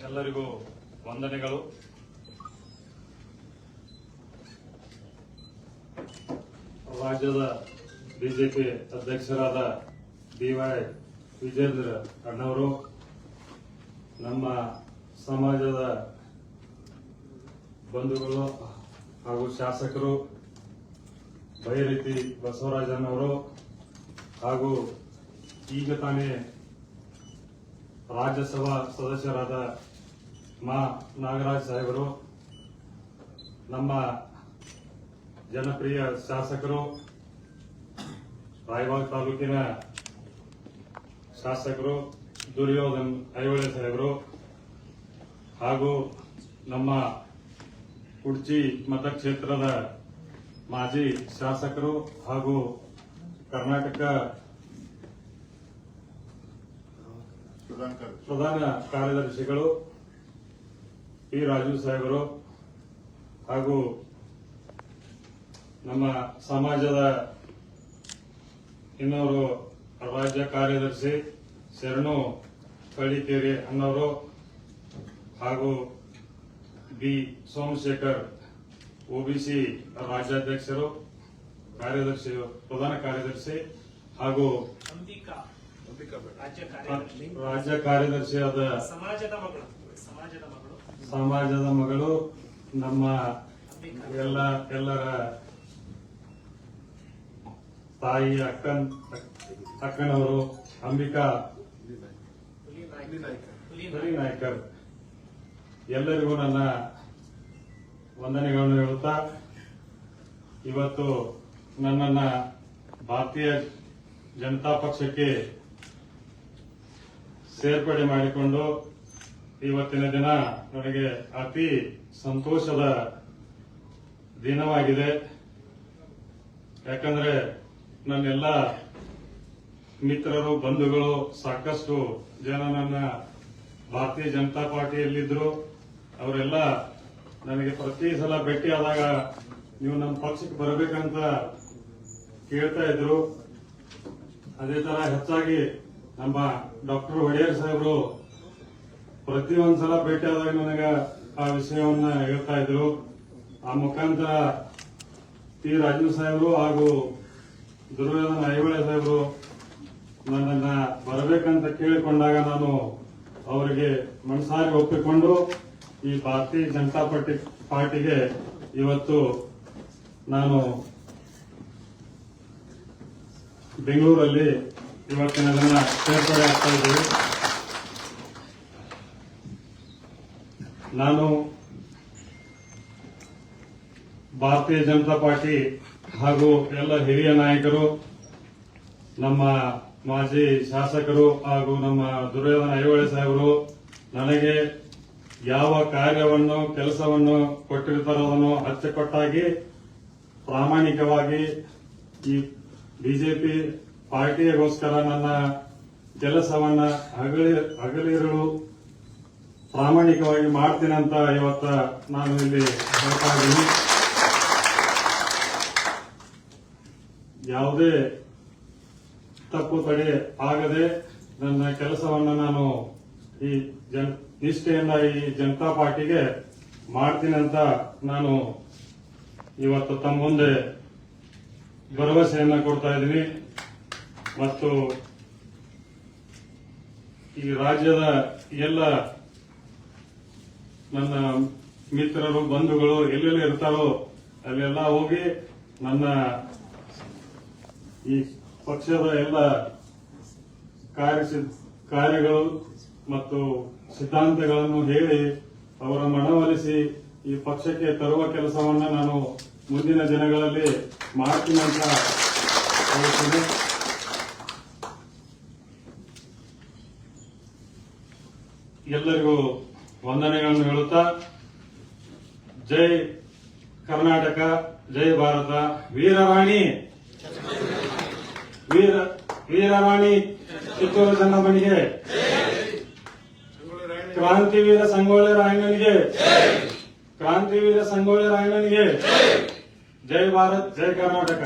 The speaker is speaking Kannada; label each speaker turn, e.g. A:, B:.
A: ಎಲ್ಲರಿಗೂ ವಂದನೆಗಳು. ರಾಜ್ಯದ ಬಿಜೆಪಿ ಅಧ್ಯಕ್ಷರಾದ ಡಿ.ವೈ. ವಿಜೇಂದ್ರ ಅಣ್ಣವರು, ನಮ್ಮ ಸಮಾಜದ ಬಂಧುಗಳು ಹಾಗೂ ಶಾಸಕರು ಬೈರತಿ ಬಸವರಾಜನವರು ಹಾಗೂ ಈಗ ತಾನೇ ರಾಜ್ಯಸಭಾ ಸದಸ್ಯರಾದ ಮಾ ನಾಗರಾಜ್ ಸಾಹೇಬರು, ನಮ್ಮ ಜನಪ್ರಿಯ ಶಾಸಕರು, ರಾಯಬಾಗ್ ತಾಲೂಕಿನ ಶಾಸಕರು ದುರ್ಯೋಧನ್ ಐಹೊಳೆ ಸಾಹೇಬರು ಹಾಗೂ ನಮ್ಮ ಕುಡ್ಚಿ ಮತಕ್ಷೇತ್ರದ ಮಾಜಿ ಶಾಸಕರು ಹಾಗೂ ಕರ್ನಾಟಕ ಪ್ರಧಾನ ಕಾರ್ಯದರ್ಶಿಗಳು ಪಿ. ರಾಜು ಸಾಹೇಬರು ಹಾಗೂ ನಮ್ಮ ಸಮಾಜದ ಇನ್ನೋರು ರಾಜ್ಯ ಕಾರ್ಯದರ್ಶಿ ಶರಣು ಕಳಿಕೇರಿ ಅನ್ನೋರು ಹಾಗೂ ಬಿ. ಸೋಮಶೇಖರ್ ಒಬಿಸಿ ರಾಜ್ಯಾಧ್ಯಕ್ಷರು ಪ್ರಧಾನ ಕಾರ್ಯದರ್ಶಿ ಹಾಗೂ ರಾಜ್ಯ ಕಾರ್ಯದರ್ಶಿಯಾದ ಸಮಾಜದ ಮಗಳು ನಮ್ಮ ಎಲ್ಲರ ತಾಯಿ ಅಕ್ಕನವರು ಅಂಬಿಕಾ ನಾಯ್ಕರ್, ಎಲ್ಲರಿಗೂ ನನ್ನ ವಂದನೆಗಳನ್ನು ಹೇಳುತ್ತಾ, ಇವತ್ತು ನನ್ನನ್ನ ಭಾರತೀಯ ಜನತಾ ಪಕ್ಷಕ್ಕೆ ಸೇರ್ಪಡೆ ಮಾಡಿಕೊಂಡು ಇವತ್ತಿನ ದಿನ ನನಗೆ ಅತಿ ಸಂತೋಷದ ದಿನವಾಗಿದೆ. ಯಾಕಂದ್ರೆ ನನ್ನೆಲ್ಲ ಮಿತ್ರರು, ಬಂಧುಗಳು, ಸಾಕಷ್ಟು ಜನ ನನ್ನ ಭಾರತೀಯ ಜನತಾ ಪಾರ್ಟಿಯಲ್ಲಿದ್ರು. ಅವರೆಲ್ಲ ನನಗೆ ಪ್ರತಿ ಸಲ ಭೇಟಿಯಾದಾಗ ನೀವು ನಮ್ಮ ಪಕ್ಷಕ್ಕೆ ಬರಬೇಕಂತ ಕೇಳ್ತಾ ಇದ್ರು. ಅದೇ ತರ ಹೆಚ್ಚಾಗಿ ನಮ್ಮ ಡಾಕ್ಟರ್ ಒಡೆಯರ್ ಸಾಹೇಬರು ಪ್ರತಿಯೊಂದ್ಸಲ ಭೇಟಿಯಾದಾಗ ನನಗೆ ಆ ವಿಷಯವನ್ನ ಹೇಳ್ತಾ ಇದ್ರು. ಆ ಮುಖಾಂತರ ಪಿ. ರಾಜು ಸಾಹೇಬರು ಹಾಗೂ ದುರ್ಯೋಧನ ಐಹೊಳೆ ಸಾಹೇಬರು ನನ್ನನ್ನ ಬರಬೇಕಂತ ಕೇಳಿಕೊಂಡಾಗ ನಾನು ಅವರಿಗೆ ಮನಸಾರಿ ಒಪ್ಪಿಕೊಂಡು ಈ ಭಾರತೀಯ ಜನತಾ ಪಾರ್ಟಿಗೆ ಇವತ್ತು ನಾನು ಬೆಂಗಳೂರಲ್ಲಿ ಇವತ್ತಿನ ದಿನ ಸೇರ್ಪಡೆ ಆಗ್ತಾ ಇದ್ದೀವಿ. ನಾನು ಭಾರತೀಯ ಜನತಾ ಪಾರ್ಟಿ ಹಾಗೂ ಎಲ್ಲ ಹಿರಿಯ ನಾಯಕರು, ನಮ್ಮ ಮಾಜಿ ಶಾಸಕರು ಹಾಗೂ ನಮ್ಮ ದುರ್ಯೋಧನ ಐಹೊಳೆ ಸಾಹೇಬರು ನನಗೆ ಯಾವ ಕಾರ್ಯವನ್ನು ಕೆಲಸವನ್ನು ಕೊಟ್ಟಿರ್ತಾರೋ ಅದನ್ನು ಅಚ್ಚುಕಟ್ಟಾಗಿ ಪ್ರಾಮಾಣಿಕವಾಗಿ ಈ ಬಿಜೆಪಿ ಪಾರ್ಟಿಗೋಸ್ಕರ ನನ್ನ ಕೆಲಸವನ್ನ ಹಗಲಿರುಳು ಪ್ರಾಮಾಣಿಕವಾಗಿ ಮಾಡ್ತೀನಂತ ಇವತ್ತ ನಾನು ಇಲ್ಲಿ ಹೇಳ್ತಾ ಇದ್ದೀನಿ. ಯಾವುದೇ ತಪ್ಪು ತಡೆ ಆಗದೆ ನನ್ನ ಕೆಲಸವನ್ನ ನಾನು ಈ ನಿಷ್ಠೆಯಿಂದ ಈ ಜನತಾ ಪಾರ್ಟಿಗೆ ಮಾಡ್ತೀನಂತ ನಾನು ಇವತ್ತು ತಮ್ಮ ಮುಂದೆ ಭರವಸೆಯನ್ನ ಕೊಡ್ತಾ ಇದ್ದೀನಿ. ಮತ್ತು ಈ ರಾಜ್ಯದ ಎಲ್ಲ ನನ್ನ ಮಿತ್ರರು, ಬಂಧುಗಳು ಎಲ್ಲೆಲ್ಲಿ ಇರ್ತಾರೋ ಅಲ್ಲೆಲ್ಲ ಹೋಗಿ ನನ್ನ ಈ ಪಕ್ಷದ ಎಲ್ಲ ಕಾರ್ಯಗಳು ಮತ್ತು ಸಿದ್ಧಾಂತಗಳನ್ನು ಹೇಳಿ ಅವರ ಮನವೊಲಿಸಿ ಈ ಪಕ್ಷಕ್ಕೆ ತರುವ ಕೆಲಸವನ್ನ ನಾನು ಮುಂದಿನ ದಿನಗಳಲ್ಲಿ ಮಾಡ್ತೀನಿ ಅಂತ ಹೇಳ್ತೀನಿ. ಎಲ್ಲರಿಗೂ ವಂದನೆಗಳನ್ನು ಹೇಳುತ್ತಾ, ಜೈ ಕರ್ನಾಟಕ, ಜೈ ಭಾರತ, ವೀರರಾಣಿ ವೀರರಾಣಿ ಕಿತ್ತೂರು ಚೆನ್ನಮ್ಮನಿಗೆ, ಕ್ರಾಂತಿವೀರ ಸಂಗೊಳ್ಳಿ ರಾಯಣ್ಣನಿಗೆ, ಕ್ರಾಂತಿವೀರ ಸಂಗೊಳ್ಳಿ ರಾಯಣ್ಣನಿಗೆ, ಜೈ ಭಾರತ್, ಜೈ ಕರ್ನಾಟಕ.